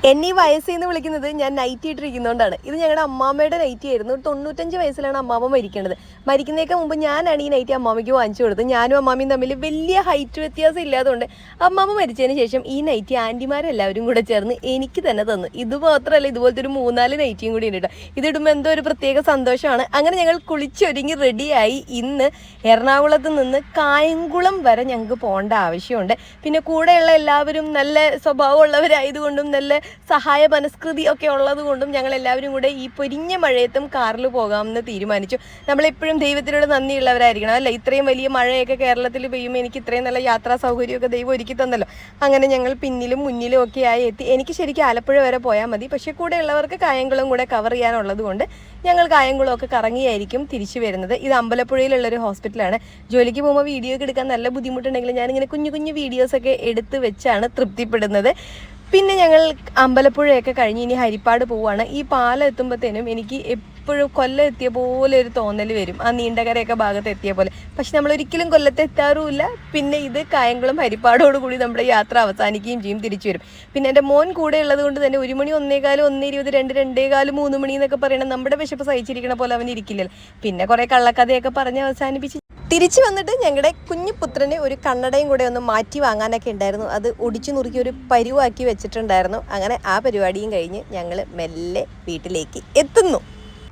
എന്നെ ഈ വയസ്സെന്ന് വിളിക്കുന്നത് ഞാൻ നൈറ്റി ഇട്ടിരിക്കുന്നതുകൊണ്ടാണ്. ഇത് ഞങ്ങളുടെ അമ്മാമ്മയുടെ നൈറ്റി ആയിരുന്നു. 95 വയസ്സിലാണ് അമ്മാമ്മ മരിക്കേണ്ടത്. മരിക്കുന്നതിനൊക്കെ മുമ്പ് ഞാനാണ് ഈ നൈറ്റി അമ്മാമ്മയ്ക്ക് വാങ്ങിച്ചു കൊടുത്തത്. ഞാനും അമ്മാമ്മയും തമ്മിൽ വലിയ ഹൈറ്റ് വ്യത്യാസം ഇല്ലാത്തതുകൊണ്ട് അമ്മാമ്മ മരിച്ചതിന് ശേഷം ഈ നൈറ്റി ആൻറ്റിമാരെല്ലാവരും കൂടെ ചേർന്ന് എനിക്ക് തന്നെ തന്നു. ഇത് മാത്രമല്ല, ഇതുപോലത്തെ ഒരു 3-4 നൈറ്റിയും കൂടി ഉണ്ട് കേട്ടോ. ഇതിടുമ്പോൾ എന്തോ ഒരു പ്രത്യേക സന്തോഷമാണ്. അങ്ങനെ ഞങ്ങൾ കുളിച്ചൊരുങ്ങി റെഡിയായി ഇന്ന് എറണാകുളത്ത് നിന്ന് കായംകുളം വരെ ഞങ്ങൾക്ക് പോകേണ്ട ആവശ്യമുണ്ട്. പിന്നെ കൂടെയുള്ള എല്ലാവരും നല്ല സ്വഭാവമുള്ളവരായതുകൊണ്ടും നല്ല സഹായ മനസ്കൃതി ഒക്കെ ഉള്ളത് കൊണ്ടും ഞങ്ങൾ എല്ലാവരും കൂടെ ഈ പൊരിഞ്ഞ മഴയത്തും കാറിൽ പോകാമെന്ന് തീരുമാനിച്ചു. നമ്മളെപ്പോഴും ദൈവത്തിനോട് നന്ദിയുള്ളവരായിരിക്കണം അല്ല. ഇത്രയും വലിയ മഴയൊക്കെ കേരളത്തിൽ പെയ്യുമ്പോൾ എനിക്ക് ഇത്രയും നല്ല യാത്രാ സൗകര്യമൊക്കെ ദൈവം ഒരുക്കി തന്നല്ലോ. അങ്ങനെ ഞങ്ങൾ പിന്നിലും മുന്നിലും ഒക്കെ ആയി എത്തി. എനിക്ക് ശരിക്കും ആലപ്പുഴ വരെ പോയാൽ മതി, പക്ഷേ കൂടെ ഉള്ളവർക്ക് കായംകുളം കൂടെ കവർ ചെയ്യാനുള്ളത് കൊണ്ട് ഞങ്ങൾ കായംകുളമൊക്കെ കറങ്ങിയായിരിക്കും തിരിച്ചു വരുന്നത്. ഇത് അമ്പലപ്പുഴയിലുള്ളൊരു ഹോസ്പിറ്റലാണ്. ജോലിക്ക് പോകുമ്പോൾ വീഡിയോ ഒക്കെ എടുക്കാൻ നല്ല ബുദ്ധിമുട്ടുണ്ടെങ്കിൽ ഞാനിങ്ങനെ കുഞ്ഞു കുഞ്ഞു വീഡിയോസൊക്കെ എടുത്ത് വെച്ചാണ് തൃപ്തിപ്പെടുന്നത്. പിന്നെ ഞങ്ങൾ അമ്പലപ്പുഴയൊക്കെ കഴിഞ്ഞ് ഇനി ഹരിപ്പാട് പോവുകയാണ്. ഈ പാലം എത്തുമ്പോഴത്തേനും എനിക്ക് എപ്പോഴും കൊല്ലം എത്തിയ പോലെ ഒരു തോന്നൽ വരും, ആ നീണ്ടകരയൊക്കെ ഭാഗത്ത് എത്തിയ പോലെ. പക്ഷെ നമ്മൾ ഒരിക്കലും കൊല്ലത്ത് എത്താറുമില്ല. പിന്നെ ഇത് കായംകുളം ഹരിപ്പാടോടുകൂടി നമ്മുടെ യാത്ര അവസാനിക്കുകയും ചെയ്യും, തിരിച്ചു വരും. പിന്നെ എൻ്റെ മോൻ കൂടെ ഉള്ളത് കൊണ്ട് തന്നെ 1 മണി 1:15 1:20 2 2:15 3 മണി എന്നൊക്കെ പറയണം. നമ്മുടെ വിശപ്പ് സഹിച്ചിരിക്കണ പോലെ അവൻ ഇരിക്കില്ലല്ലോ. പിന്നെ കുറേ കള്ളക്കഥയൊക്കെ പറഞ്ഞ് അവസാനിപ്പിച്ച് തിരിച്ചു വന്നിട്ട് ഞങ്ങളുടെ കുഞ്ഞുപുത്രന് ഒരു കണ്ണടയും കൂടെ ഒന്ന് മാറ്റി വാങ്ങാനൊക്കെ ഉണ്ടായിരുന്നു. അത് ഒടിച്ചു നുറുക്കി ഒരു പരുവാക്കി വെച്ചിട്ടുണ്ടായിരുന്നു. അങ്ങനെ ആ പരിപാടിയും കഴിഞ്ഞ് ഞങ്ങൾ മെല്ലെ വീട്ടിലേക്ക് എത്തുന്നു.